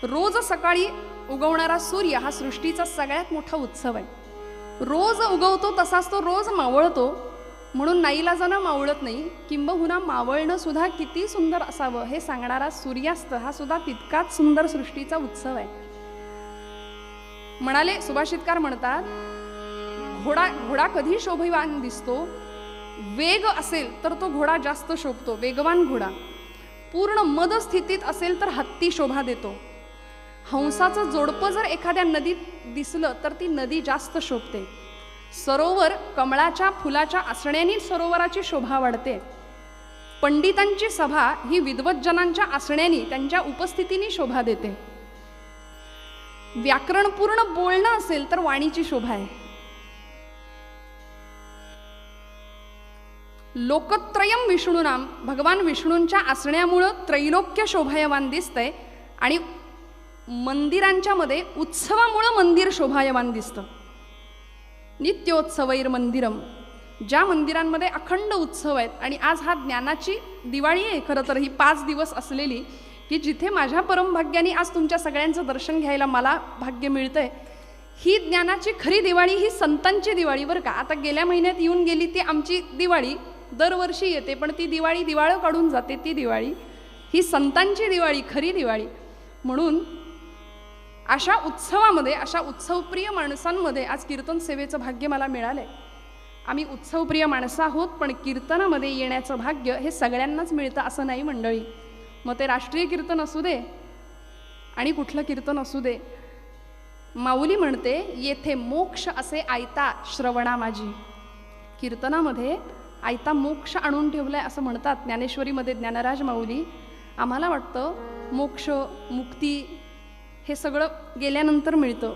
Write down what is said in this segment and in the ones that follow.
रोज सकाळी उगवणारा सूर्य हा सृष्टीचा सगळ्यात मोठा उत्सव आहे. रोज उगवतो तसाच तो रोज मावळतो, म्हणून नाईलाजानं मावळत नाही, किंबहुना मावळणं सुद्धा किती सुंदर असावं हे सांगणारा सूर्यास्त हा सुद्धा तितकाच सुंदर सृष्टीचा उत्सव आहे. म्हणाले सुभाषितकार म्हणतात, घोडा कधी शोभेवान दिसतो, वेग असेल तर तो घोडा जास्त शोभतो, वेगवान घोडा. पूर्ण मद स्थितीत असेल तर हत्ती शोभा देतो. हंसाचं जोडपं जर एखाद्या नदीत दिसलं तर ती नदी जास्त शोभते. सरोवर कमळाच्या फुलाच्या असण्याने सरोवराची शोभा वाढते. पंडितांची सभा ही विद्वज्जनांच्या असण्याने, त्यांच्या उपस्थितीने शोभा देते. व्याकरणपूर्ण बोलणं असेल तर वाणीची शोभा आहे. लोकत्रयम विष्णूनाम, भगवान विष्णूंच्या असण्यामुळं त्रैलोक्य शोभायवान दिसतंय. आणि मंदिरांच्या मध्ये उत्सवामुळं मंदिर शोभायवान दिसतं. नित्योत्सवैर मंदिरम, ज्या मंदिरांमध्ये अखंड उत्सव आहेत. आणि आज हा ज्ञानाची दिवाळी आहे खरं तर, ही 5 दिवस असलेली, की जिथे माझ्या परमभाग्याने आज तुमच्या सगळ्यांचं दर्शन घ्यायला मला भाग्य मिळतंय. ही ज्ञानाची खरी दिवाळी ही संतांची दिवाळी बरं का. आता गेल्या महिन्यात येऊन गेली ती आमची दिवाळी, दरवर्षी येते पण ती दिवाळी दिवाळं काढून जाते ती दिवाळी. ही संतांची दिवाळी, खरी दिवाळी. म्हणून अशा उत्सवामध्ये, अशा उत्सवप्रिय माणसांमध्ये आज कीर्तन सेवेचं भाग्य मला मिळालंय. आम्ही उत्सवप्रिय माणसं आहोत, पण कीर्तनामध्ये येण्याचं भाग्य हे सगळ्यांनाच मिळतं असं नाही मंडळी. मग ते राष्ट्रीय कीर्तन असू दे आणि कुठलं कीर्तन असू दे. माऊली म्हणते, येथे मोक्ष असे आयता श्रवणा माझी. कीर्तनामध्ये आयता मोक्ष आणून ठेवलाय असं म्हणतात ज्ञानेश्वरीमध्ये ज्ञानराज माऊली. आम्हाला वाटतं मोक्ष, मुक्ती हे सगळं गेल्यानंतर मिळतं,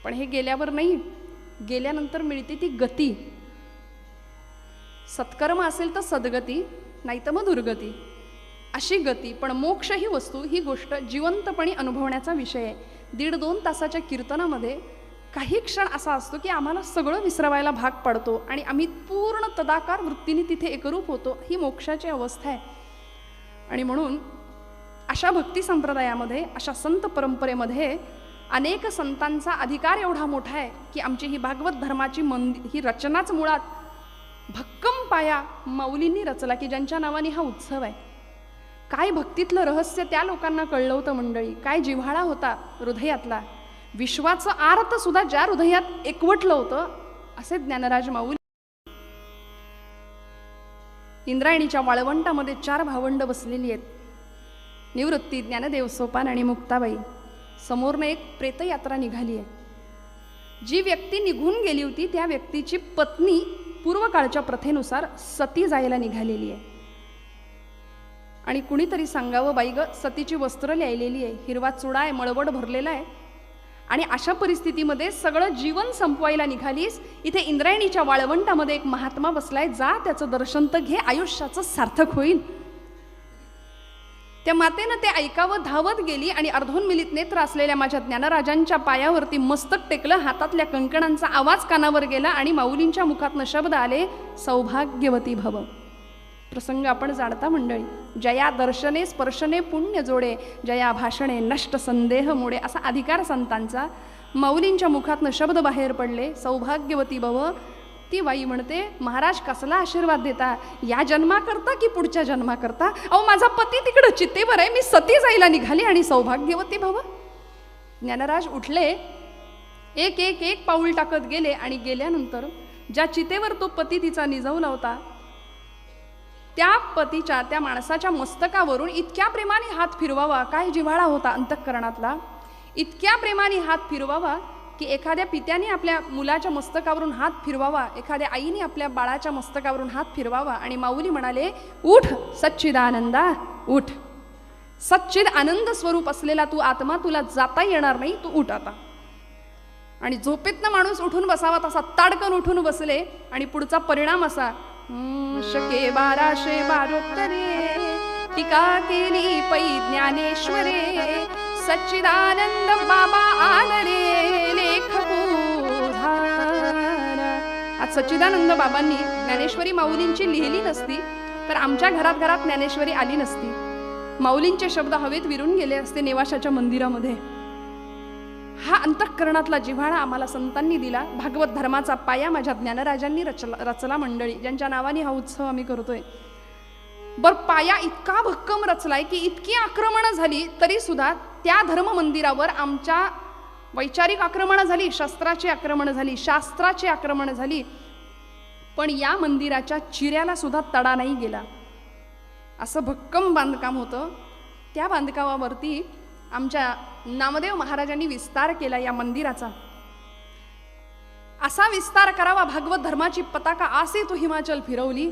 पण हे गेल्यावर नाही, गेल्यानंतर मिळते ती गती. सत्कर्म असेल तर सद्गती, नाही तर मग दुर्गती, अशी गती. पण मोक्ष ही वस्तू, ही गोष्ट जिवंतपणे अनुभवण्याचा विषय आहे. 1.5-2 तासाच्या कीर्तनामध्ये काही क्षण असा असतो की आम्हाला सगळं विसरवायला भाग पडतो आणि आम्ही पूर्ण तदाकार वृत्तीने तिथे एकरूप होतो. ही मोक्षाची अवस्था आहे. आणि म्हणून अशा भक्ती संप्रदायामध्ये, अशा संत परंपरेमध्ये अनेक संतांचा अधिकार एवढा मोठा आहे की आमची ही भागवत धर्माची ही रचनाच मुळात भक्कम पाया माऊलींनी रचला, की ज्यांच्या नावाने हा उत्सव आहे. काय भक्तीतलं रहस्य त्या लोकांना कळलं होतं मंडळी, काय जिव्हाळा होता हृदयातला. विश्वाचं आर्त सुद्धा ज्या हृदयात एकवटलं होतं, असे ज्ञानराज माऊली. इंद्रायणीच्या वाळवंटामध्ये 4 भावंड बसलेली आहेत, निवृत्ती, ज्ञानदेव, सोपान आणि मुक्ताबाई. समोरनं एक प्रेतयात्रा निघाली आहे. जी व्यक्ती निघून गेली होती त्या व्यक्तीची पत्नी पूर्वकाळच्या प्रथेनुसार सती जायला निघालेली आहे. आणि कुणीतरी सांगावं, बाई ग, सतीची वस्त्र लिहिलेली आहे, हिरवा चुडा आहे, मळवट भरलेला आहे, आणि अशा परिस्थितीमध्ये सगळं जीवन संपवायला निघालीस. इथे इंद्रायणीच्या वाळवंटामध्ये एक महात्मा बसलाय, जा त्याचं दर्शन तर घे, आयुष्याचं सार्थक होईल. त्या मातेनं ते ऐकावं धावत गेली आणि अर्धोन्मिलित नेत्र असलेल्या माझ्या ज्ञानराजांच्या पायावरती मस्तक टेकलं. हातातल्या कंकणांचा आवाज कानावर गेला आणि माऊलींच्या मुखातनं शब्द आले, सौभाग्यवती भव. प्रसंग आपण जाणता मंडळी. जया दर्शने स्पर्शने पुण्य जोडे, जया भाषणे नष्ट संदेह मोडे, असा अधिकार संतांचा. माऊलींच्या मुखातनं शब्द बाहेर पडले, सौभाग्यवती भव. ती बाई म्हणते, महाराज कसला आशीर्वाद देता, या जन्माकरता की पुढच्या जन्माकरता? अहो माझा पती तिकडं चितेवर आहे, मी सती जायला निघाली आणि सौभाग्यवती भव. ज्ञानराज उठले, एक एक एक पाऊल टाकत गेले आणि गेल्यानंतर ज्या चितेवर तो पती तिचा निजवला होता, त्या पतीच्या, त्या माणसाच्या मस्तकावरून इतक्या प्रेमाने हात फिरवावा, काय जिव्हाळा होता अंतःकरणातला, इतक्या प्रेमाने हात फिरवावा की एखाद्या पित्याने आपल्या मुलाच्या मस्तकावरून हात फिरवावा, एखाद्या आईने आपल्या बाळाच्या मस्तकावरून हात फिरवावा. आणि माऊली म्हणाले, उठ सच्चिदानंदा, उठ. सच्चिद आनंद स्वरूप असलेला तू आत्मा, तुला जाता येणार नाही, तू उठ आता. आणि झोपेतनं माणूस उठून बसावा तसा ताडकन उठून बसले. आणि पुढचा परिणाम असा, शके 1212 टीका केली पै ज्ञानेश्वरे, सच्चिदानंद बाबा आदरे लेख बुधारा. आज सच्चिदानंद बाबांनी ज्ञानेश्वरी माऊलींची लिहिली नसती तर आमच्या घरात ज्ञानेश्वरी आली नसती. माऊलींचे शब्द हवेत विरून गेले असते नेवाशाच्या मंदिरामध्ये. हा अंतःकरणातला जिव्हाळा आम्हाला संतांनी दिला. भागवत धर्माचा पाया माझ्या ज्ञानराजांनी रचला मंडळी, ज्यांच्या नावाने हा उत्सव आम्ही करतोय. बर पाया इतका भक्कम रचलाय की इतकी आक्रमणं झाली तरी सुद्धा त्या धर्म मंदिरावर आमच्या वैचारिक आक्रमणं झाली, शस्त्राची आक्रमणं झाली, शास्त्राची आक्रमणं झाली, पण या मंदिराच्या चिऱ्याला सुद्धा तडा नाही गेला. असं भक्कम बांधकाम होतं. त्या बांधकामावरती आमच्या नामदेव महाराजांनी विस्तार केला या मंदिराचा. असा विस्तार करावा भागवत धर्माची पताका आसे तो हिमाचल फिरवली.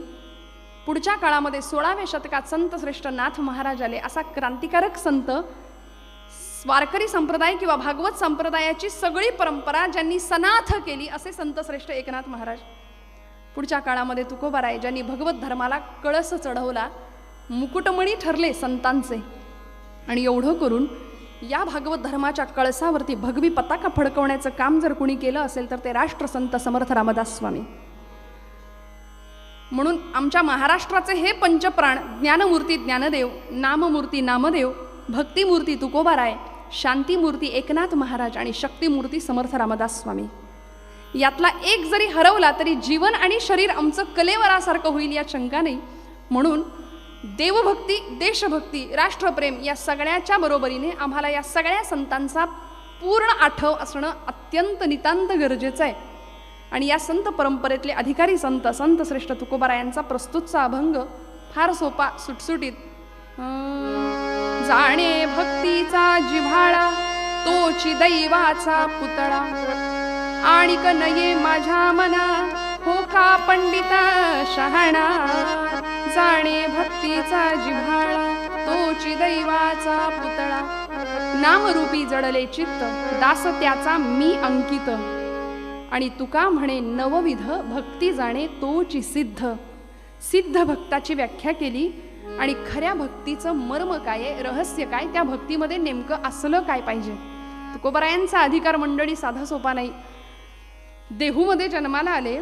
पुढच्या काळामध्ये 16व्या शतकात संत श्रेष्ठ नाथ महाराज आले. असा क्रांतिकारक संत, वारकरी संप्रदाय किंवा भागवत संप्रदायाची सगळी परंपरा ज्यांनी सनाथ केली असे संत श्रेष्ठ एकनाथ महाराज. पुढच्या काळामध्ये तुकोबाराय ज्यांनी भगवत धर्माला कळस चढवला, मुकुटमणी ठरले संतांचे. आणि एवढं करून या भागवत धर्माच्या कळसावरती भगवी पताका फडकवण्याचं काम जर कुणी केलं असेल तर ते राष्ट्रसंत समर्थ रामदास स्वामी. म्हणून आमच्या महाराष्ट्राचे हे पंचप्राण ज्ञानमूर्ती ज्ञानदेव, नाममूर्ती नामदेव, भक्तिमूर्ती तुकोबाराय, शांतीमूर्ती एकनाथ महाराज आणि शक्तिमूर्ती समर्थ रामदास स्वामी. यातला एक जरी हरवला तरी जीवन आणि शरीर आमचं कलेवरासारखं होईल यात शंका नाही. म्हणून देवभक्ती, देशभक्ती, राष्ट्रप्रेम या सगळ्याच्या बरोबरीने आम्हाला या सगळ्या संतांचा पूर्ण आठव असणं अत्यंत नितांत गरजेचं आहे. आणि या संत परंपरेतले अधिकारी संत संत श्रेष्ठ तुकोबारायांचा प्रस्तुतचा अभंग फार सोपा, सुटसुटीत. जाणे भक्तीचा जिव्हाळा तोची दैवाचा पुतळा, आणिक नये माझ्या मना हो का पंडिता शहाणा. जाणे भक्तीचा जिव्हाळा तोची दैवाचा पुतळा, नामरूपी जडले चित्त दास त्याचा मी अंकित. आणि तुका म्हणे नवविध भक्ती जाणे तोची सिद्ध. सिद्ध भक्ताची व्याख्या केली आणि खऱ्या भक्तीचं मर्म काय, रहस्य काय, त्या भक्तीमध्ये नेमकं असलं काय पाहिजे. तुकोबारायांचा अधिकार मंडळी साधा सोपा नाही. देहूमध्ये जन्माला आले,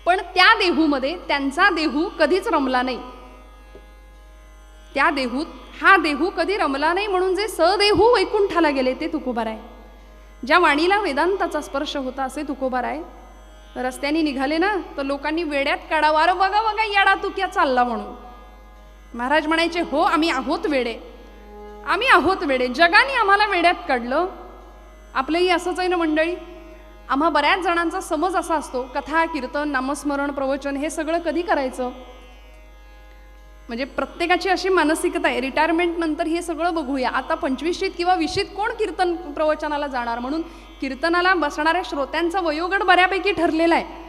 पण त्या देहूमध्ये त्यांचा देहू कधीच रमला नाही. त्या देहूत हा देहू कधी रमला नाही म्हणून जे सदेहू वैकुंठाला गेले ते तुकोबाराय. ज्या वाणीला वेदांताचा स्पर्श होता असे तुकोबाराय रस्त्याने निघाले ना तर लोकांनी वेड्यात काढावं, अरे बघा बघा येडा तू क्या चालला म्हणून. महाराज म्हणायचे, हो आम्ही आहोत वेडे, आम्ही आहोत वेडे. जगाने आम्हाला वेड्यात काढलं. आपलंही असंच आहे ना मंडळी. आम्हा बऱ्याच जणांचा समज असा असतो, कथा, कीर्तन, नामस्मरण, प्रवचन हे सगळं कधी करायचं. म्हणजे प्रत्येकाची अशी मानसिकता आहे, रिटायरमेंट नंतर हे सगळं बघूया. आता 25शीत किंवा 20शीत कोण कीर्तन प्रवचनाला जाणार, म्हणून कीर्तनाला बसणाऱ्या श्रोत्यांचा वयोगट बऱ्यापैकी ठरलेला आहे.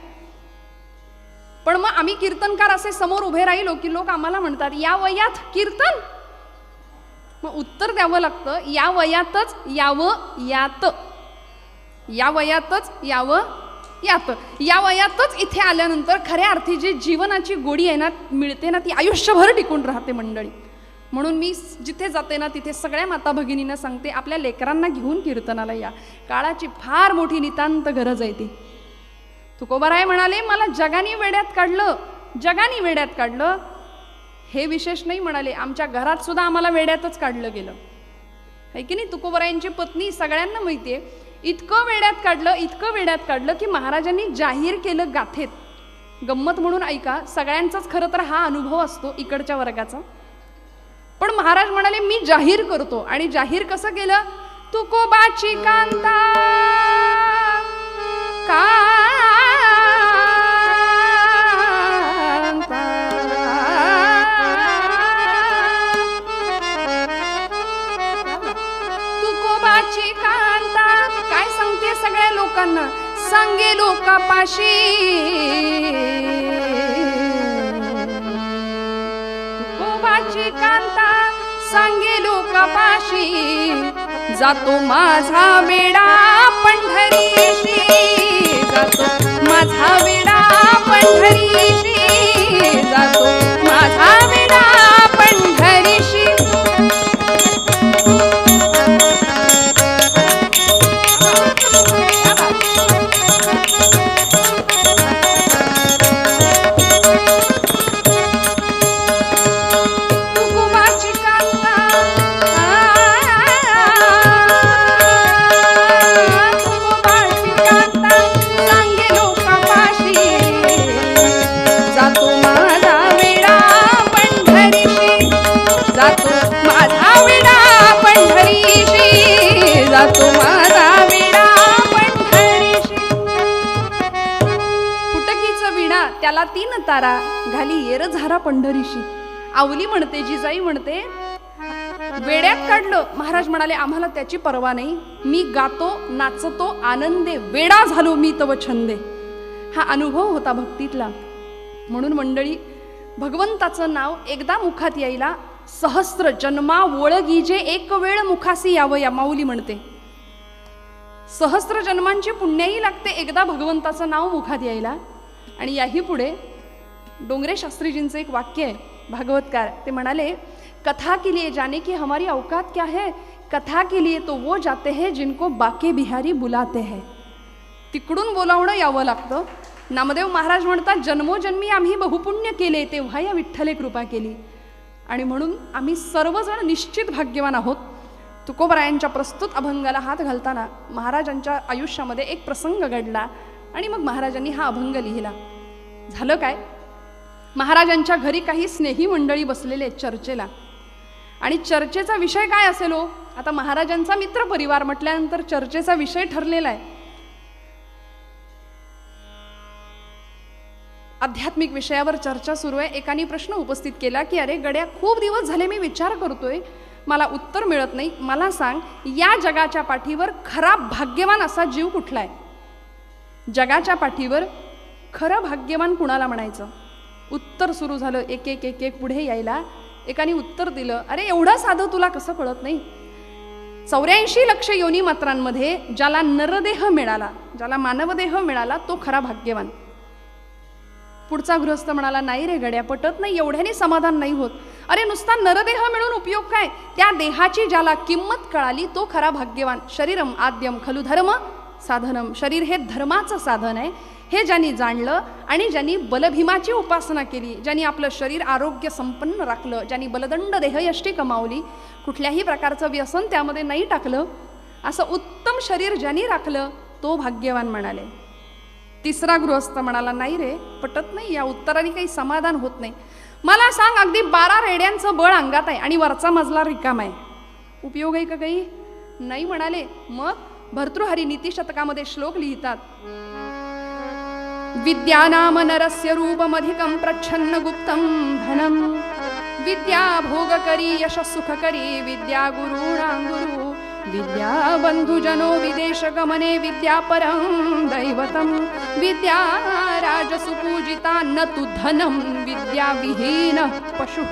पण मग आम्ही कीर्तनकार असे समोर उभे राहिलो की लोक आम्हाला म्हणतात, या वयात कीर्तन. मग उत्तर द्यावं लागतं, या वयातच यावं यात, या वयातच यावं यात. या वयातच इथे आल्यानंतर खऱ्या अर्थी जी जीवनाची गोडी आहे ना मिळते ना ती आयुष्यभर टिकून राहते मंडळी. म्हणून मी जिथे जाते ना तिथे सगळ्या माता भगिनींना सांगते, आपल्या लेकरांना घेऊन कीर्तनाला या. काळाची फार मोठी नितांत गरज आहे ती. तुकोबाराय म्हणाले, मला जगाने वेड्यात काढलं, जगाने वेड्यात काढलं. हे विशेष नाही म्हणाले, आमच्या घरात सुद्धा आम्हाला वेड्यातच काढलं गेलं आहे की नाही. तुकोबारायांची पत्नी सगळ्यांना माहिती आहे, इतकं वेड्यात काढलं, इतकं वेड्यात काढलं की महाराजांनी जाहीर केलं गाथेत. गंमत म्हणून ऐका, सगळ्यांचाच खरं तर हा अनुभव असतो इकडच्या वर्गाचा. पण महाराज म्हणाले, मी जाहीर करतो. आणि जाहीर कसं केलं, तुकोबाची कांता तुकोबाची कांता काय सांगते सगळ्या लोकांना, सांगे लोकापाशी. तुकोबाची कांता सांगे लोकापाशी, जातो माझा वेडा पंढरीशी, जातो माझा वेडा पंढरीशी, जातो माझा वेडा पंढरीशी. तुकोबाची कांता जातो माझा विडा पंढरीशी. फुटकीचं विणा त्याला 3 तारा, घाली येर झारा पंढरीशी. आवली म्हणते, जिजाई म्हणते, वेड्यात काढलं. महाराज म्हणाले आम्हाला त्याची पर्वा नाही, मी गातो नाचतो आनंदे, वेडा झालो मी तव छंदे. हा अनुभव होता भक्तीतला. म्हणून मंडळी, भगवंताचं नाव एकदा मुखात यायला सहस्त्र जन्मा वळगी जे एक वेळ मुखासी यावं, या माऊली म्हणते. सहस्त्र जन्मांची पुण्याही लागते एकदा भगवंताचं नाव मुखात यायला. आणि याही पुढे डोंगरे शास्त्रीजींचं एक वाक्य आहे, भागवतकार. ते म्हणाले, कथा के लिए जाने की हमारी औकात क्या है, कथा के लिए तो वो जाते हैं जिनको बाके बिहारी बुलाते हैं. तिकडून बोलावणं यावं लागतं. नामदेव महाराज म्हणतात, जन्मोजन्मी आम्ही बहुपुण्य केले, तेव्हा या विठ्ठले कृपा केली. आणि म्हणून आम्ही सर्वजण निश्चित भाग्यवान आहोत. तुकोबरायांच्या प्रस्तुत अभंगाला हात घालताना महाराजांच्या आयुष्यामध्ये एक प्रसंग घडला आणि मग महाराजांनी हा अभंग लिहिला. झालं काय, महाराजांच्या घरी काही स्नेही मंडळी बसलेले चर्चेला. आणि चर्चेचा विषय काय असेल हो? आता महाराजांचा मित्र परिवार म्हटल्यानंतर चर्चेचा विषय ठरलेला आहे. आध्यात्मिक विषयावर चर्चा सुरू आहे. एकाने प्रश्न उपस्थित केला की अरे गड्या, खूप दिवस झाले मी विचार करतोय, मला उत्तर मिळत नाही. मला सांग, या जगाच्या पाठीवर खरा भाग्यवान असा जीव कुठला आहे? जगाच्या पाठीवर खरं भाग्यवान कुणाला म्हणायचं? उत्तर सुरू झालं, एक एक एक एक पुढे यायला. एकाने उत्तर दिलं, अरे एवढं साधं तुला कसं कळत नाही? 84 लक्ष योनी मात्रांमध्ये ज्याला नरदेह मिळाला, ज्याला मानवदेह मिळाला, तो खरा भाग्यवान. पुढचा गृहस्थ म्हणाला, नाही रे गड्या, पटत नाही, एवढ्याने समाधान नाही होत. अरे नुसता नरदेह मिळून उपयोग काय? त्या देहाची ज्याला किंमत कळाली, तो खरा भाग्यवान. शरीरम आद्यम खलु धर्म साधनम. शरीर हे धर्माचं साधन आहे, हे ज्यांनी जाणलं आणि ज्यांनी बलभीमाची उपासना केली, ज्यांनी आपलं शरीर आरोग्य संपन्न राखलं, ज्यांनी बलदंड देहयष्टी कमावली, कुठल्याही प्रकारचं व्यसन त्यामध्ये नाही टाकलं, असं उत्तम शरीर ज्यांनी राखलं, तो भाग्यवान म्हणाले. तिसरा गृहस्थ म्हणाला, नाही रे, पटत नाही, या उत्तराने काही समाधान होत नाही. मला सांग, अगदी 12 रेड्यांचं बळ अंगात आहे आणि वरचा मजला रिकाम आहे, उपयोग आहे का काही? नाही म्हणाले. मग भर्तृहरी नीतिशतकामध्ये श्लोक लिहितात, विद्यानाम नरस्य रूपमधिकं प्रच्छन्न गुप्तं धनं, विद्या भोगकरी यशः सुखकरी, विद्या गुरूणां गुरु, विद्या बंधुजनो विदेश गमने, विद्या परं दैवतं, विद्या राजसुपूजिता न तु धनं, विद्या विहीन पशुः.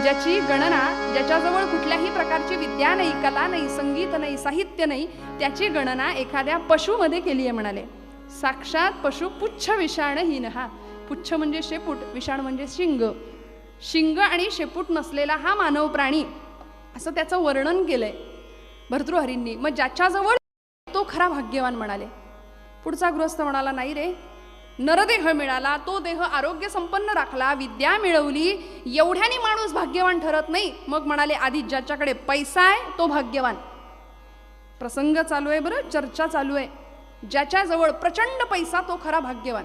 ज्याची गणना, ज्याच्याजवळ कुठल्याही प्रकारची विद्या नाही, कला नाही, संगीत नाही, साहित्य नाही, त्याची गणना एखाद्या पशुमध्ये केली आहे म्हणाले. साक्षात पशु पुच्छ विषाणहीन. हा पुच्छ म्हणजे शेपूट, विषाण म्हणजे शिंग. शिंग आणि शेपूट नसलेला हा मानव प्राणी, असं त्याचं वर्णन केलंय भर्तृहरींनी. मग ज्याच्याजवळ तो खरा भाग्यवान म्हणाले. पुढचा गृहस्थ म्हणाला, नाही रे, नरदेह मिळाला, तो देह आरोग्य संपन्न राखला, विद्या मिळवली, एवढ्याने माणूस भाग्यवान ठरत नाही. मग म्हणाले, आधी ज्याच्याकडे पैसा आहे तो भाग्यवान. प्रसंग चालू आहे बरं, चर्चा चालू आहे. ज्याच्याजवळ प्रचंड पैसा तो खरा भाग्यवान.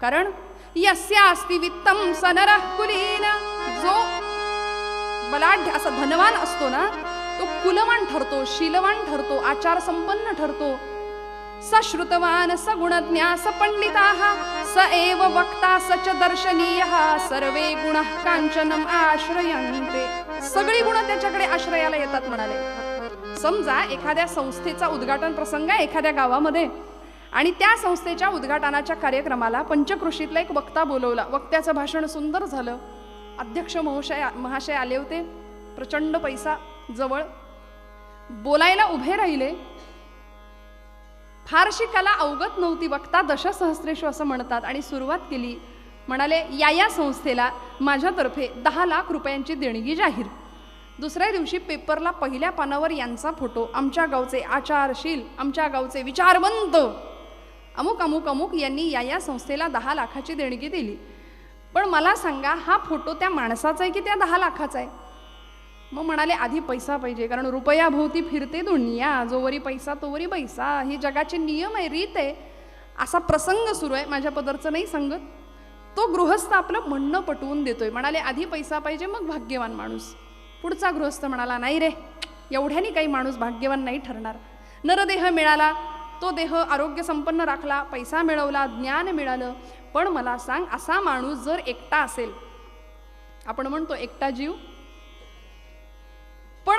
कारण यस्यास्ति वित्तम स नरः कुलीन. जो बलाढ्य असा धनवान असतो ना, तो कुलवान ठरतो, शीलवान ठरतो, आचार संपन्न ठरतो. स श्रुतवान स गुणज्ञा स पंडिताः स एव वक्ता स च दर्शनीयः सर्वे गुणः कांचनम आश्रयन्ते. सगळी गुण त्याच्याकडे आश्रयाला येतात म्हणाले. समजा एखाद्या संस्थेचा उद्घाटन प्रसंग आहे एखाद्या गावामध्ये, आणि त्या संस्थेच्या उद्घाटनाच्या कार्यक्रमाला पंचकृषीतला एक वक्ता बोलवला. वक्त्याचं भाषण सुंदर झालं. अध्यक्ष महाशय आले होते, प्रचंड पैसा जवळ. बोलायला उभे राहिले. फारशी कला अवगत नव्हती. वक्ता दशसहस्रेषु असं म्हणतात आणि सुरुवात केली. म्हणाले, या संस्थेला माझ्यातर्फे 10 लाख रुपयांची देणगी जाहीर. दुसऱ्या दिवशी पेपरला पहिल्या पानावर यांचा फोटो, आमच्या गावचे आचारशील, आमच्या गावचे विचारवंत अमुक अमुक अमुक यांनी या संस्थेला 10 लाखाची देणगी दिली. पण मला सांगा, हा फोटो त्या माणसाचा आहे की त्या 10 लाखाचा आहे? मग म्हणाले, आधी पैसा पाहिजे, कारण रुपयाभोवती फिरते दुनिया, जोवरी पैसा तोवरी पैसा, ही जगाचे नियम आहे, रीत आहे. असा प्रसंग सुरू आहे, माझ्या पदरचं नाही सांगत. तो गृहस्थ आपलं म्हणणं पटवून देतोय. म्हणाले, आधी पैसा पाहिजे, मग भाग्यवान माणूस. पुढचा गृहस्थ म्हणाला, नाही रे, एवढ्याने काही माणूस भाग्यवान नाही ठरणार. नरदेह मिळाला, तो देह आरोग्य संपन्न राखला, पैसा मिळवला, ज्ञान मिळालं, पण मला सांग, असा माणूस जर एकटा असेल, आपण म्हणतो एकटा जीव, पण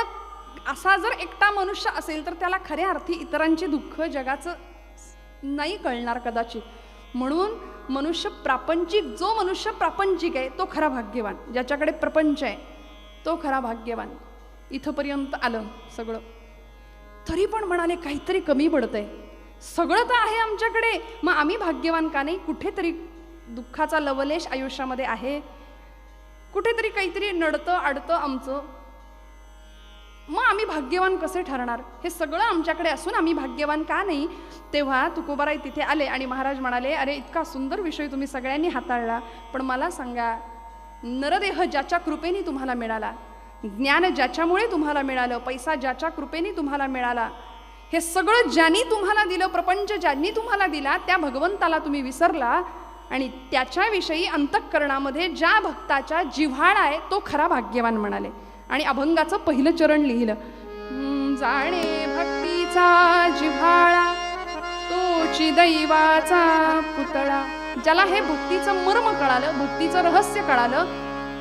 असा जर एकटा मनुष्य असेल तर त्याला खऱ्या अर्थी इतरांची दुःख जगाचं नाही कळणार कदाचित. म्हणून मनुष्य प्रापंचिक, जो मनुष्य प्रापंचिक आहे तो खरा भाग्यवान, ज्याच्याकडे प्रपंच आहे तो खरा भाग्यवान. इथंपर्यंत आलं सगळं, तरी पण म्हणाले काहीतरी कमी पडतंय. सगळं तर आहे आमच्याकडे, मग आम्ही भाग्यवान का नाही? कुठेतरी दुःखाचा लवलेश आयुष्यामध्ये आहे, कुठेतरी काहीतरी नडतं अडतं आमचं, मग आम्ही भाग्यवान कसे ठरणार? हे सगळं आमच्याकडे असून आम्ही भाग्यवान का नाही? तेव्हा तुकोबाराय तिथे आले आणि महाराज म्हणाले, अरे इतका सुंदर विषय तुम्ही सगळ्यांनी हाताळला, पण मला सांगा, नरदेह ज्याच्या कृपेने तुम्हाला मिळाला, ज्ञान ज्याच्यामुळे तुम्हाला मिळालं, पैसा ज्याच्या कृपेने तुम्हाला मिळाला, हे सगळं ज्यांनी तुम्हाला दिलं, प्रपंच ज्यांनी तुम्हाला दिला, त्या भगवंताला तुम्ही विसरला आणि त्याच्याविषयी अंतःकरणामध्ये ज्या भक्ताच्या जिव्हाळा आहे तो खरा भाग्यवान म्हणाले. आणि अभंगाचं पहिलं चरण लिहिलं, जाणे भक्तीचा जिव्हाळा तोची दैवाचा पुतळा. ज्याला हे भक्तीचं मर्म कळालं, भक्तीचं रहस्य कळालं,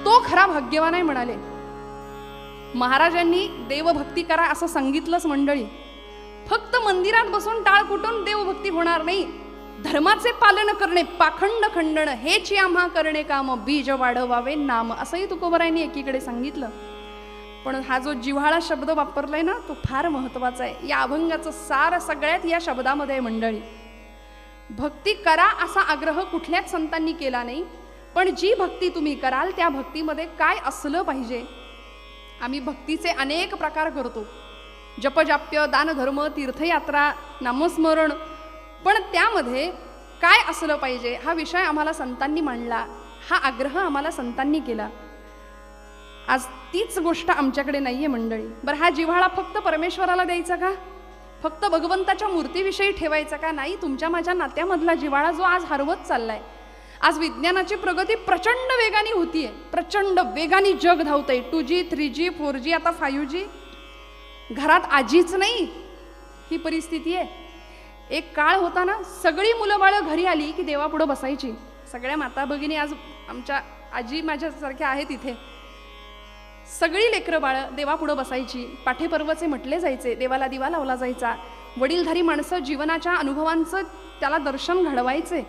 तो खरा भाग्यवान आहे म्हणाले. महाराजांनी देवभक्ती करा असं सांगितलंच मंडळी. फक्त मंदिरात बसून टाळ कुटून देवभक्ती होणार नाही. धर्माचे पालन करणे, पाखंड खंडन हेच आम्हा करणे काम, बीज वाढवावे नाम, असंही तुकोबारायांनी एकीकडे सांगितलं. पण हा जो जिव्हाळा शब्द वापरलाय ना, तो फार महत्वाचा आहे. या अभंगाचं सार सगळ्यात या शब्दामध्ये आहे मंडळी. भक्ती करा असा आग्रह कुठल्याच संतांनी केला नाही, पण जी भक्ती तुम्ही कराल त्या भक्तीमध्ये काय असलं पाहिजे. आम्ही भक्तीचे अनेक प्रकार करतो, जपजाप्य, दानधर्म, तीर्थयात्रा, नामस्मरण, पण त्यामध्ये काय असलं पाहिजे हा विषय आम्हाला संतांनी मांडला, हा आग्रह आम्हाला संतांनी केला. आज तीच गोष्ट आमच्याकडे नाहीये मंडळी. बरं, हा जिव्हाळा फक्त परमेश्वराला द्यायचा का? फक्त भगवंताच्या मूर्तीविषयी ठेवायचा का? नाही. तुमच्या माझ्या नात्यामधला जिव्हाळा जो आज हरवत चाललाय. आज विज्ञानाची प्रगती प्रचंड वेगाने होतीये, प्रचंड वेगाने जग धावतंय. 2G, 3G, 4G, आता 5G. घरात आजीच नाही, ही परिस्थिती आहे. एक काळ होता ना, सगळी मुलं बाळं घरी आली की देवापुढं बसायची. सगळ्या माता भगिनी, आज आमच्या आजी माझ्यासारख्या आहेत इथे, सगळी लेकरं बाळं देवापुढं बसायची. पाठेपर्वचे म्हटले जायचे, देवाला दिवा लावला जायचा. वडीलधारी माणसं जीवनाच्या अनुभवांचं त्याला दर्शन घडवायचे.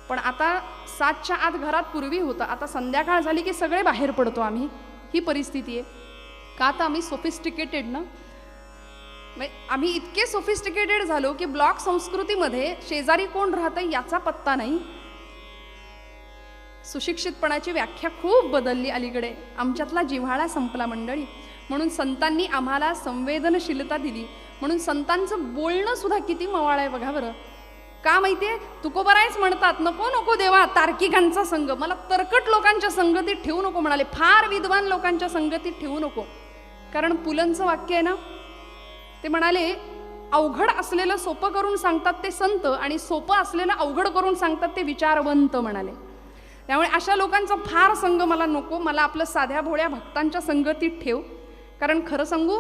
पण आता 7च्या आत घरात पूर्वी होतं, आता संध्याकाळ झाली की सगळे बाहेर पडतो आम्ही. ही परिस्थिती आहे. का? आता आम्ही सोफिस्टिकेटेड ना, आम्ही इतके सोफिस्टिकेटेड झालो की ब्लॉक संस्कृतीमध्ये शेजारी कोण राहतं याचा पत्ता नाही. सुशिक्षितपणाची व्याख्या खूप बदलली अलीकडे. आमच्यातला जिव्हाळा संपला मंडळी. म्हणून संतांनी आम्हाला संवेदनशीलता दिली. म्हणून संतांचं बोलणं सुद्धा किती मवाळ आहे बघा बरं. का माहितीये? तुकोबारायच म्हणतात, नको नको देवा तार्किकांचा संग, मला तरकट लोकांच्या संगतीत ठेवू नको म्हणाले, फार विद्वान लोकांच्या संगतीत ठेवू नको. कारण पुलंचं वाक्य आहे ना, ते म्हणाले, अवघड असलेलं सोपं करून सांगतात ते संत, आणि सोपं असलेलं अवघड करून सांगतात ते विचारवंत म्हणाले. त्यामुळे अशा लोकांचा फार संग मला नको, मला आपलं साध्या भोळ्या भक्तांच्या संगतीत ठेव. कारण खरं सांगू,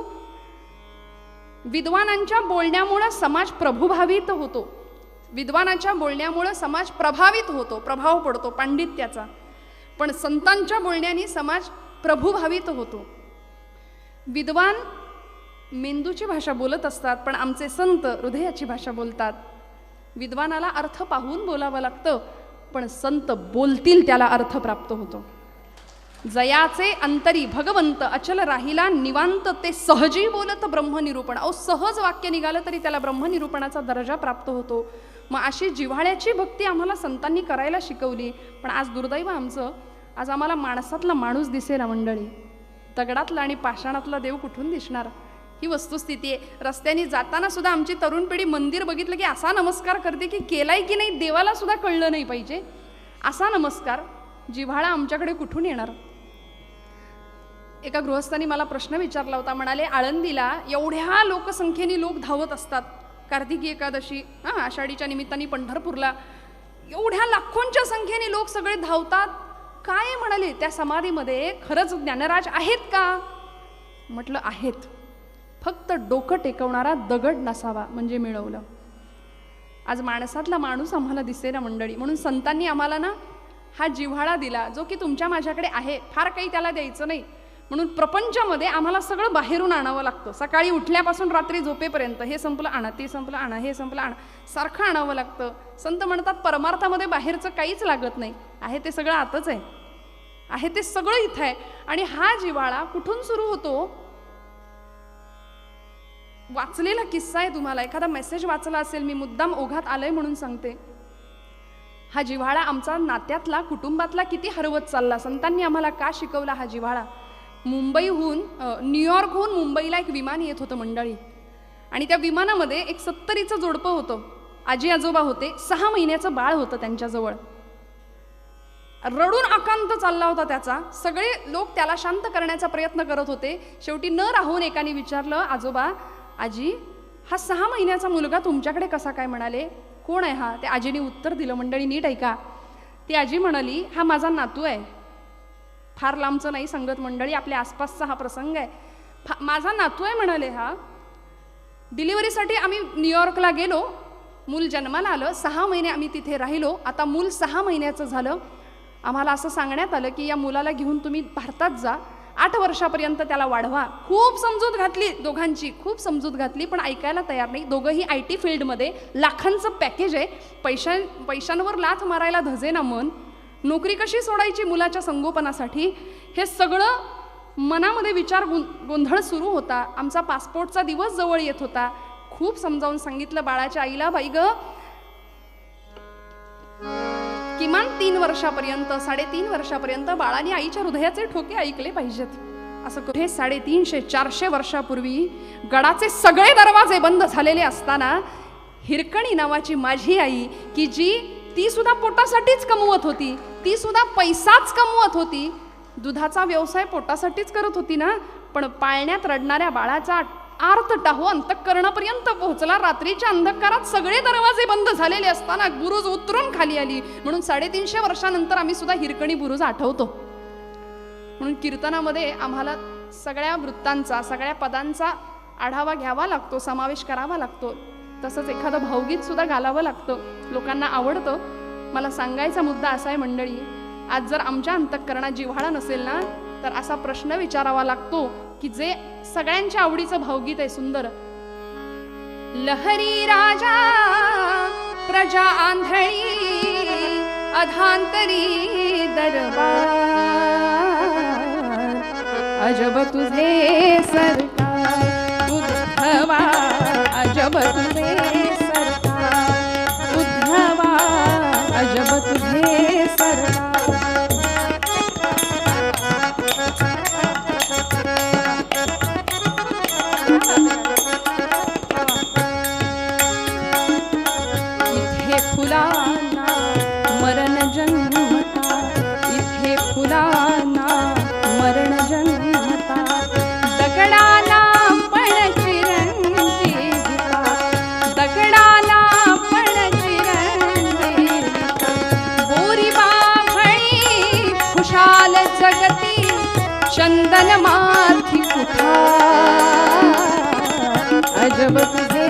विद्वानांच्या बोलण्यामुळं समाज प्रभुभावित होतो, विद्वानाच्या बोलण्यामुळं समाज प्रभावित होतो, प्रभाव पडतो पांडित्याचा. पण संतांच्या बोलण्याने समाज प्रभुभावित होतो. विद्वान मेंदूची भाषा बोलत असतात, पण आमचे संत हृदयाची भाषा बोलतात. विद्वानाला अर्थ पाहून बोलावं लागतं, पण संत बोलतील त्याला अर्थ प्राप्त होतो. जयाचे अंतरी भगवंत अचल राहिला निवांत, ते सहजी बोलत ब्रह्मनिरूपण. सहज वाक्य निघालं तरी त्याला ब्रह्मनिरूपणाचा दर्जा प्राप्त होतो. मग अशी जिव्हाळ्याची भक्ती आम्हाला संतांनी करायला शिकवली. पण आज दुर्दैव आमचं, आज आम्हाला माणसातला माणूस दिसेल मंडळी, दगडातला आणि पाषाणातला देव कुठून दिसणार? ही वस्तुस्थिती आहे. रस्त्याने जाताना सुद्धा आमची तरुण पिढी मंदिर बघितलं की असा नमस्कार करते की केलाय की नाही देवाला सुद्धा कळलं नाही पाहिजे. असा नमस्कार, जिव्हाळा आमच्याकडे कुठून येणार? एका गृहस्थांनी मला प्रश्न विचारला होता. म्हणाले, आळंदीला एवढ्या लोकसंख्येने लोक धावत असतात, कार्तिकी एकादशी, आषाढीच्या निमित्ताने पंढरपूरला एवढ्या लाखोंच्या संख्येने लोक सगळे धावतात, काय म्हणाले त्या समाधीमध्ये खरंच ज्ञानराज आहेत का? म्हटलं आहेत, फक्त डोकं टेकवणारा दगड नसावा म्हणजे मिळवलं. आज माणसातला माणूस आम्हाला दिसेना मंडळी, म्हणून संतांनी आम्हाला ना हा जिव्हाळा दिला जो की तुमच्या माझ्याकडे आहे, फार काही त्याला द्यायचं नाही. म्हणून प्रपंचामध्ये आम्हाला सगळं बाहेरून आणावं लागतं. सकाळी उठल्यापासून रात्री झोपेपर्यंत हे संपलं आणा, ते संपलं आणा, हे संपलं आणा, सारखं आणावं लागतं. संत म्हणतात परमार्थामध्ये बाहेरचं काहीच लागत नाही, आहे ते सगळं आतच आहे, आहे ते सगळं इथं आहे. आणि हा जिव्हाळा कुठून सुरू होतो? वाचलेला किस्सा आहे, तुम्हाला एखादा मेसेज वाचला असेल, मी मुद्दाम ओघात आलंय म्हणून सांगते. हा जिव्हाळा आमचा नात्यातला, कुटुंबातला किती हरवत चालला. संतांनी आम्हाला का शिकवला हा जिव्हाळा? मुंबईहून न्यूयॉर्कहून मुंबईला एक विमान येत होतं मंडळी, आणि त्या विमानामध्ये एक 70चं जोडपं होतं. आजी आजोबा होते, 6 महिन्याचं बाळ होतं त्यांच्याजवळ. रडून आकांत चालला होता त्याचा. सगळे लोक त्याला शांत करण्याचा प्रयत्न करत होते. शेवटी न राहून एकाने विचारलं, आजोबा, आजी, हा 6 महिन्याचा मुलगा तुमच्याकडे कसा काय? म्हणाले, कोण आहे हा? त्या आजीने उत्तर दिलं. मंडळी नीट ऐका. ती आजी म्हणाली, हा माझा नातू आहे. फार लांबचं नाही सांगत मंडळी, आपल्या आसपासचा हा प्रसंग आहे. माझा नातू आहे म्हणाले हा. डिलिव्हरीसाठी आम्ही न्यूयॉर्कला गेलो, मूल जन्माला आलं, 6 महिने आम्ही तिथे राहिलो. आता मूल 6 महिन्याचं झालं. आम्हाला असं सांगण्यात आलं की या मुलाला घेऊन तुम्ही भारतात जा, 8 वर्षापर्यंत त्याला वाढवा. खूप समजूत घातली दोघांची, खूप समजूत घातली, पण ऐकायला तयार नाही. दोघंही IT फील्डमध्ये, लाखांचं पॅकेज आहे, पैशांवर लाथ मारायला धजे ना मन. नोकरी कशी सोडायची मुलाच्या संगोपनासाठी? हे सगळं मनामध्ये विचार गोंधळ सुरू होता. आमचा पासपोर्टचा दिवस जवळ येत होता. खूप समजावून सांगितलं बाळाच्या आईला, बाई ग, किमान 3 वर्षापर्यंत, 3.5 वर्षापर्यंत बाळाने आईच्या हृदयाचे ठोके ऐकले पाहिजेत. असं हे 350-400 वर्षापूर्वी गडाचे सगळे दरवाजे बंद झालेले असताना हिरकणी नावाची माझी आई, की जी ती सुद्धा पोटासाठीच कमवत होती, ती सुद्धा पैसाच कमवत होती, दुधाचा व्यवसाय पोटासाठीच करत होती ना, पण पाळण्यात रडणाऱ्या बाळाचा आर्त टाहो अंतःकरणापर्यंत पोहोचला. रात्रीच्या अंधकारात सगळे दरवाजे बंद झालेले असताना बुरुज उतरून खाली आली. म्हणून 350 वर्षानंतर आम्ही सुद्धा हिरकणी बुरुज आठवतो. म्हणून कीर्तनामध्ये आम्हाला सगळ्या वृत्तांचा, सगळ्या पदांचा आढावा घ्यावा लागतो, समावेश करावा लागतो. तसंच एखादं भावगीत सुद्धा घालावं लागतं, लोकांना आवडतं. मला सांगायचा मुद्दा असा आहे मंडळी, आज जर आमच्या अंतःकरणात जिव्हाळा नसेल ना, तर असा प्रश्न विचारावा लागतो की जे सगळ्यांच्या आवडीचं भावगीत आहे सुंदर, लहरी राजा प्रजा आंधळी अधांतरी दरबार, अजब तुझे सरकार उद्धवा, अजब तुझे सरकार उद्धवा, अजब तुझे सरकार. इथे फुलांना मरण जन्मता, इथे फुलांना मरण जन्मता, दगडाला पण चिरंजीविता, दगडाला पण चिरंजीविता, बोरी बाभळी खुशाल जगती, चंदन माथी कुठा, अजब तुझे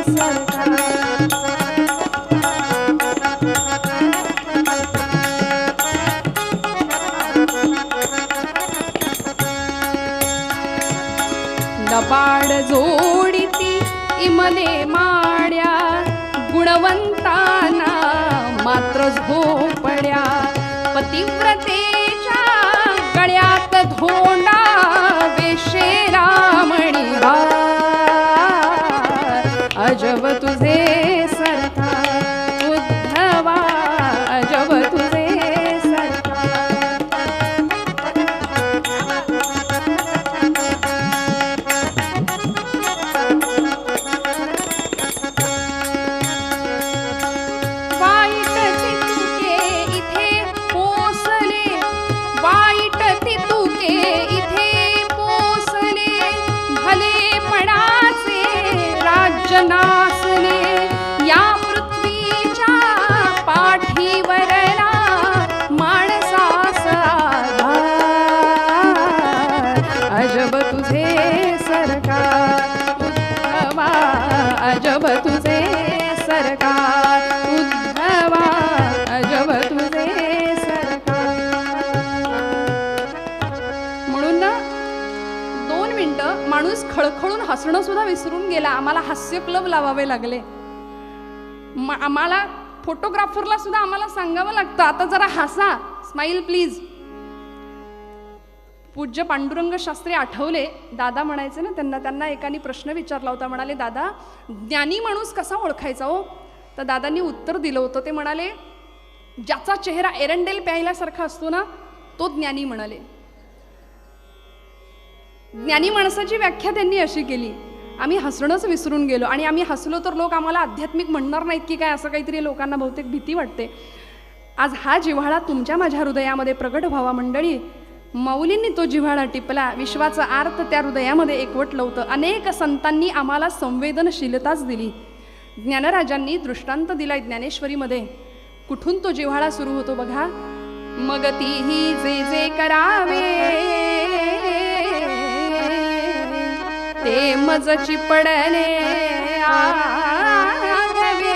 सरकार. लबाड जोडीती इमले माड्या, गुणवंताना मात्र झोपड्या, पतिव्रतेच्या गळ्यात धोंडा, वेशे रामणीवार, अजब तुझे सरकार उद्धवा, अजब तुझे सरकार. वाईट तितुके इथे पोसले, वाईट तितुके इथे पोसले, भलेपणाचे राज्य नासले, हसणं सुद्धा विसरून गेला. आम्हाला हास्य क्लब लावावे लागले. आम्हाला फोटोग्राफरला सुद्धा आम्हाला सांगावं लागतं, आता जरा हसा, स्माईल प्लीज. पूज्य पांडुरंग शास्त्री आठवले दादा म्हणायचे ना त्यांना एकाने प्रश्न विचारला होता. म्हणाले, दादा ज्ञानी माणूस कसा ओळखायचा हो? तर दादांनी उत्तर दिलं होतं. ते म्हणाले, ज्याचा चेहरा एरंडेल प्यायल्यासारखा असतो ना तो ज्ञानी. म्हणाले, ज्ञानी माणसाची व्याख्या त्यांनी अशी केली, आम्ही हसणंच विसरून गेलो आणि आम्ही हसलो तर लोक आम्हाला आध्यात्मिक म्हणणार नाहीत की काय, असं काहीतरी लोकांना बहुतेक भीती वाटते. आज हा जिव्हाळा तुमच्या माझ्या हृदयामध्ये प्रगट व्हावा. मंडळी, माऊलींनी तो जिव्हाळा टिपला, विश्वाचा आर्त त्या हृदयामध्ये एकवटलं होतं. अनेक संतांनी आम्हाला संवेदनशीलताच दिली. ज्ञानराजांनी दृष्टांत दिलाय ज्ञानेश्वरीमध्ये. कुठून तो जिव्हाळा सुरू होतो बघा. मग तीही जे जे करावे ते मजची पडणे आगवे,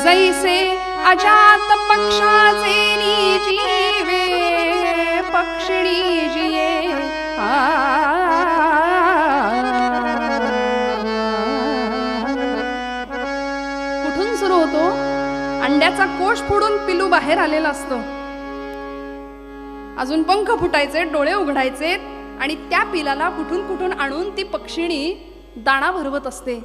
जैसे अजात पक्षाचे जीवे पक्षिणी जिये. कुठून सुरू होतो? अंड्याचा कोश फोडून पिलू बाहेर आलेला असतो. अजून पंख फुटायचे, डोळे उघडायचे आणि त्या पिलाला कुठून कुठून आणून ती पक्षिणी दाणा भरवत असते.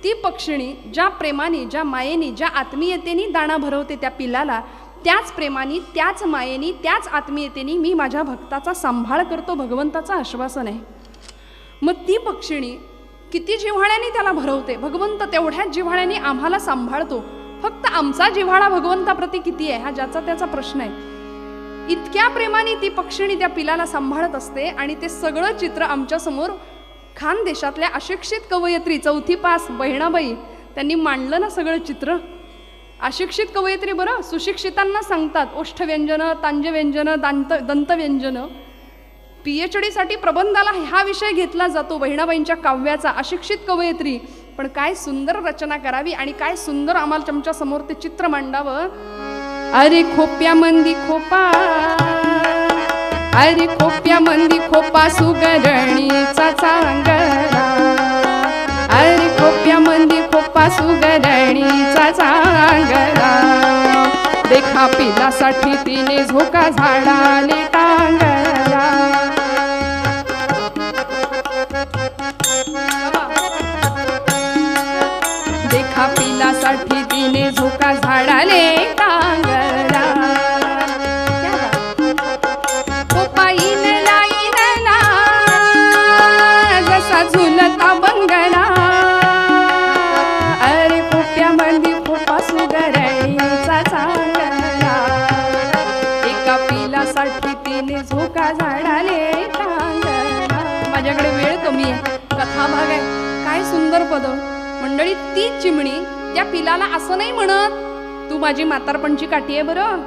ती पक्षिणी ज्या प्रेमाने, ज्या मायेने, ज्या आत्मीयतेने दाणा भरवते त्या पिलाला, त्याच प्रेमाने, त्याच मायेने, त्याच आत्मीयतेने मी माझ्या भक्ताचा सांभाळ करतो, भगवंताचं आश्वासन आहे. मग ती पक्षिणी किती जिव्हाळ्याने त्याला भरवते, भगवंत तेवढ्याच जिव्हाळ्याने आम्हाला सांभाळतो. फक्त आमचा जिव्हाळा भगवंताप्रती किती आहे हा ज्याचा त्याचा प्रश्न आहे. इतक्या प्रेमाने ती पक्षिणी त्या पिलाला सांभाळत असते आणि ते सगळं चित्र आमच्या समोर खानदेशातल्या अशिक्षित कवयित्री 4थी पास बहिणाबाई त्यांनी मांडलं ना सगळं चित्र. अशिक्षित कवयित्री बरं, सुशिक्षितांना सांगतात ओष्ठव्यंजनं, तांजव्यंजनं, दंतव्यंजनं. PhD साठी प्रबंधाला हा विषय घेतला जातो बहिणाबाईंच्या काव्याचा. अशिक्षित कवयित्री पण काय सुंदर रचना करावी आणि काय सुंदर आम्हाला आमच्या समोर ते चित्र मांडावं. अरे खोप्या मंदी खोपा, अरे खोप्या मंदी खोपा सुगरणीचा चांगला, अरे खोप्या मंदी खोपा सुगरणीचा चांगला, देखा पिलासाठी तिने झोका झाडाले टांगला. देखा पिलासाठी तिने झोका झाडाले टांगला. खोपाईन लाईन ना जसा झुलता बंगला, अरे खोप्या मंदी खोपा सुगरणीचा चांगला, एका पिलासाठी तिने झोका झाडाले टांगला. माझ्याकडे वेळ कमी आहे, कथा भाग आहे. काय सुंदर पद. मंडळी, ती चिमणी त्या पिलाला असं नाही म्हणत तू माझी म्हातारपणची काठी आहे बरं,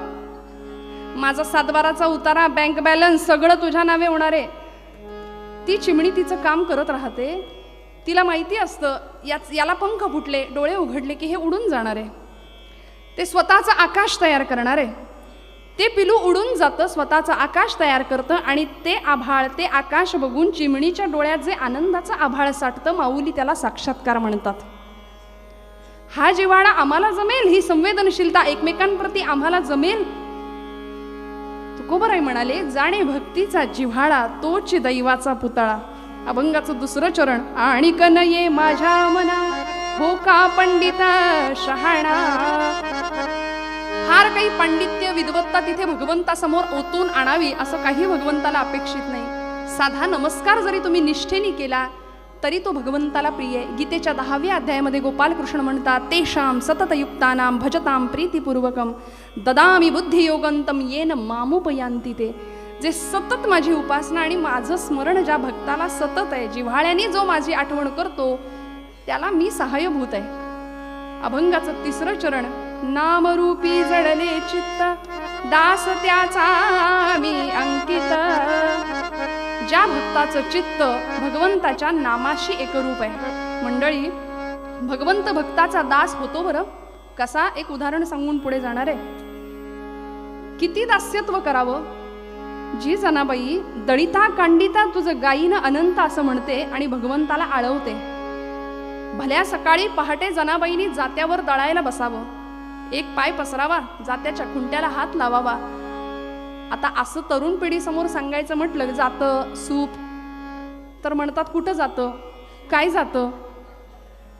माझा 7/12चा उतारा, बँक बॅलन्स सगळं तुझ्या नावे होणार आहे. ती चिमणी तिचं काम करत राहते. तिला माहिती असतं याला पंख फुटले, डोळे उघडले की हे उडून जाणार आहे, ते स्वतःचं आकाश तयार करणार आहे. ते पिलू उडून जातं, स्वतःचं आकाश तयार करतं आणि ते आभाळ, ते आकाश बघून चिमणीच्या डोळ्यात जे आनंदाचं आभाळ साठतं, माऊली त्याला साक्षात्कार म्हणतात. हा जिव्हाळा आम्हाला जमेल, ही संवेदनशीलता एकमेकांप्रती आम्हाला जमेल. तुकोबाराय म्हणाले, जाणे भक्तीचा जिव्हाळा तोच दैवाचा पुतळा. अभंगाचं 2रं चरण. आणि कनये माझ्या मना हो का पंडित शहाणा. फार काही पांडित्य विद्वत्ता तिथे भगवंतासमोर ओतून आणावी असं काही भगवंताला अपेक्षित नाही. साधा नमस्कार जरी तुम्ही निष्ठेने केला तरी तो भगवंताला प्रिय आहे. गीतेच्या 10व्या अध्यायामध्ये गोपालकृष्ण म्हणतात, तेषां सततयुक्तानां भजतां प्रीतिपूर्वकं ददामि बुद्धियोगंतम येन मामुपयांती ते. जे सतत माझी उपासना आणि माझं स्मरण ज्या भक्ताला सतत आहे, जिव्हाळ्याने जो माझी आठवण करतो त्याला मी सहाय्यभूत आहे. अभंगाचं 3रं चरण. नामरूपी जडले चित्त दास त्याचा मी अंकित. ज्या भक्ताचं चित्त भगवंताच्या नामाशी एकरूप आहे. मंडळी, भगवंत भक्ताचा दास होतो बरं कसा, एक उदाहरण सांगून पुढे जाणार आहे. किती दास्यत्व करावं. जी जनाबाई दळिता कांडिता तुझं गायीनं अनंत असं म्हणते आणि भगवंताला आळवते. भल्या सकाळी पहाटे जनाबाईनी जात्यावर दळायला बसावं, एक पाय पसरावा, जात्याच्या खुंट्याला हात लावावा. आता असं तरुण पिढीसमोर सांगायचं म्हटलं जातं सूप तर म्हणतात कुठं जातं, काय जातं,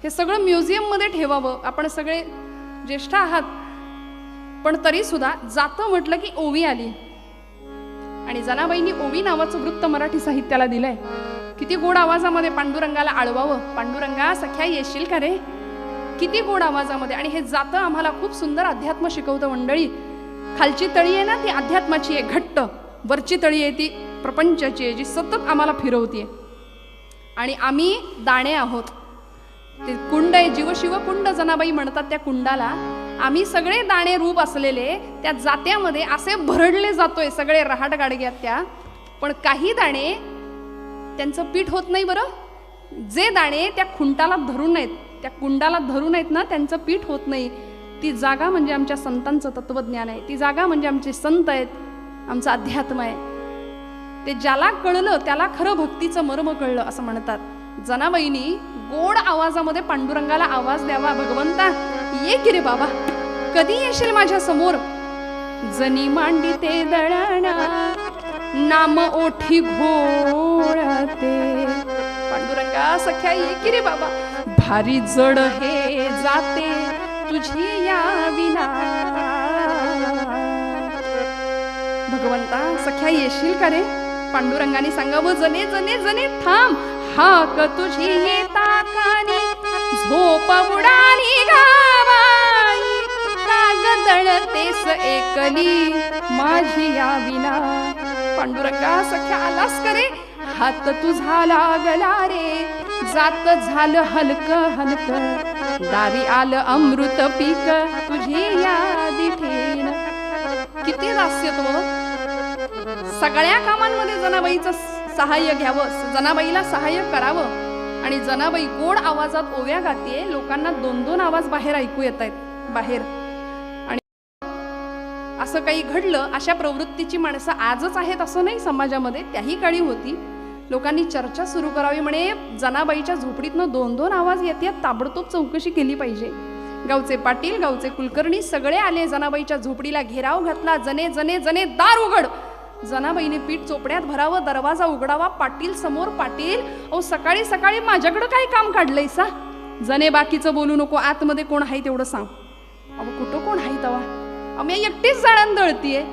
हे सगळं म्युझियममध्ये ठेवावं. आपण सगळे ज्येष्ठ आहात, पण तरी सुद्धा जातं म्हटलं की ओवी आली. आणि जनाबाईंनी ओवी नावाचं वृत्त मराठी साहित्याला दिलंय. किती गोड आवाजामध्ये पांडुरंगाला आळवावं, पांडुरंगा सख्या येशील का रे, किती गोड आवाजामध्ये. आणि हे जातं आम्हाला खूप सुंदर अध्यात्म शिकवतं मंडळी. खालची तळी आहे ना ती अध्यात्माची आहे घट्ट, वरची तळी आहे ती प्रपंचाची आहे जी सतत आम्हाला फिरवतीये. आणि आम्ही दाणे आहोत. ते कुंड आहे, जीवशिव कुंड जनाबाई म्हणतात त्या कुंडाला. आम्ही सगळे दाणे रूप असलेले त्या जात्यामध्ये असे भरडले जातोय, सगळे रहाट गाडग्यात त्या. पण काही दाणे त्यांचं पीठ होत नाही बरं. जे दाणे त्या खुंटाला धरून आहेत, त्या कुंडाला धरून आहेत ना, त्यांचं पीठ होत नाही. ती जागा म्हणजे आमच्या संतांचं तत्वज्ञान आहे, ती जागा म्हणजे आमचे संत आहेत, आमचं अध्यात्म आहे. ते ज्याला कळलं त्याला खरं भक्तीचं मर्म कळलं असं म्हणतात. जनाबाईंनी गोड आवाजामध्ये पांडुरंगाला आवाज द्यावा, भगवंता ये की रे बाबा, कधी येशील माझ्या समोर. जनी मांडी ते दळणा नाम ओठी घोळते, पांडुरंगा सख्या ये की रे बाबा, भारी जड हे जाते तुझी या विना. भगवंता सख्या येशील का रे. पांडुरंगाने सांगावं जने जने जने थांब, हाक तुझी येता कानी, झोप बुडाली गावाई, काग दळतेस एकली माझी या विना. पांडुरंगा सख्या आलास करे, हात तुझा लागला रे, जात झालं हलक हलक, दारी आलं अमृत पीक तुझी यादी ठेन. किती दास्यत्व. सगळ्या कामांमध्ये जनाबाईचं सहाय्य घ्यावं, जनाबाईला सहाय्य करावं. आणि जनाबाई गोड आवाजात ओव्या गाते, लोकांना दोन दोन आवाज बाहेर ऐकू येत आहेत बाहेर. आणि असं काही घडलं, अशा प्रवृत्तीची माणसं आजच आहेत असं नाही, समाजामध्ये त्याही काळी होती. लोकांनी चर्चा सुरू करावी म्हणे, जनाबाईच्या झोपडीतनं दोन दोन आवाज येतात, ताबडतोब चौकशी केली पाहिजे. गावचे पाटील, गावचे कुलकर्णी सगळे आले, जनाबाईच्या झोपडीला घेराव घातला. जने जने जने दार उघड. जनाबाईने पीठ चोपड्यात भरावं, दरवाजा उघडावा. पाटील समोर, पाटील अहो सकाळी सकाळी माझ्याकडं काय काम काढलंय सा. जने बाकीचं बोलू नको, आतमध्ये कोण आहे तेवढं सांग. अहो कुठं कोण आहे तवा, मी एकटीच जाळण दळतीये.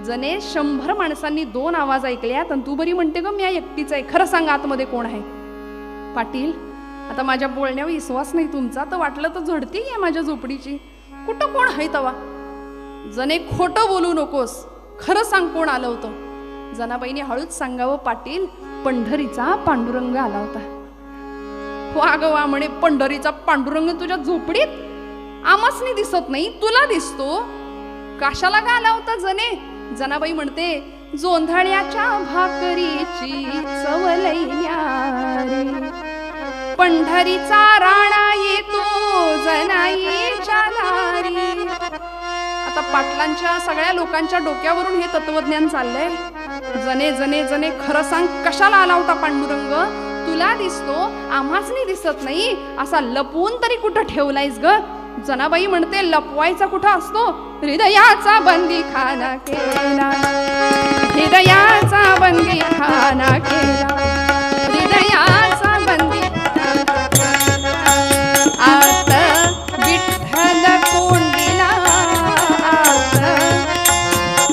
जने 100 माणसांनी 2 आवाज ऐकल्यात आणि तू बरी म्हणते ग मी एकटीच आहे, खरं सांग आतमध्ये कोण आहे. पाटील आता माझ्या बोलण्यावर विश्वास नाही तुमचा, तर वाटलं तर झडती आहे माझ्या झोपडीची, कुठं कोण आहे तवा. जने खोटं बोलू नकोस, खरं सांग कोण आलं होतं. जनाबाईने हळूच सांगावं, पाटील पंढरीचा पांडुरंग आला होता. वा ग वा म्हणे, पंढरीचा पांडुरंग तुझ्या झोपडीत, आमासनी दिसत नाही तुला दिसतो, कशाला का आला होता जने. जनाबाई म्हणते, जोंधळ्याच्या भाकरीची चव लई न्यारी, पंढरीचा राणा येतो जनाईच्या दारी. आता पाटलांच्या सगळ्या लोकांच्या डोक्यावरून हे तत्वज्ञान चाललंय. जने जने जने खरं सांग कशाला आला होता पांडुरंग, तुला दिसतो आम्हासनी दिसत नाही, असा लपवून तरी कुठं ठेवलायस ग. जनाबाई म्हणते, लपवायचा कुठं असतो, हृदयाचा बंदी खाना केला, हृदयाचा बंदी खाना केला, हृदयाचा बंदी. आत विठ्ठल कोंडिला, आत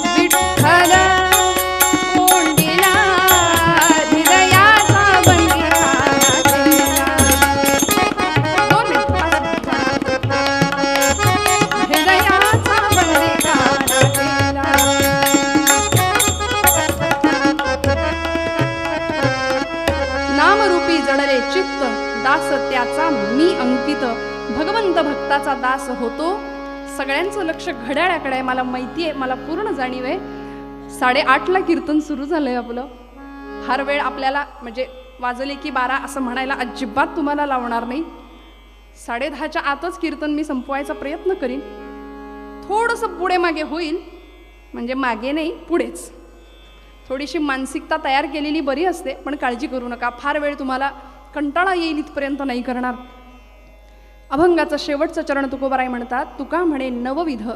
विठ्ठल कोंडिला, हृदयाचा बंदी खाना केला. 2 मिनिट. हृदयाचा बंदी खाना केला. नामरूपी जडले चित्त, दास त्याचा मी अंकित. भगवंत भक्ताचा दास होतो. सगळ्यांचं लक्ष घड्याळाकडे आहे, मला माहिती आहे, मला पूर्ण जाणीव आहे. 8:30ला कीर्तन सुरू झालंय आपलं. फार वेळ आपल्याला म्हणजे वाजले की 12 असं म्हणायला अजिबात तुम्हाला लावणार नाही. 10:30च्या आतच कीर्तन मी संपवायचा प्रयत्न करीन. थोडंसं पुढे मागे होईल, म्हणजे मागे नाही पुढेच. थोडीशी मानसिकता तयार केलेली बरी असते, पण काळजी करू नका, फार वेळ तुम्हाला कंटाळा येईल इथपर्यंत नाही करणार. अभंगाचं शेवटचं चरण तुकोबाराय म्हणतात, तुका म्हणे नवविध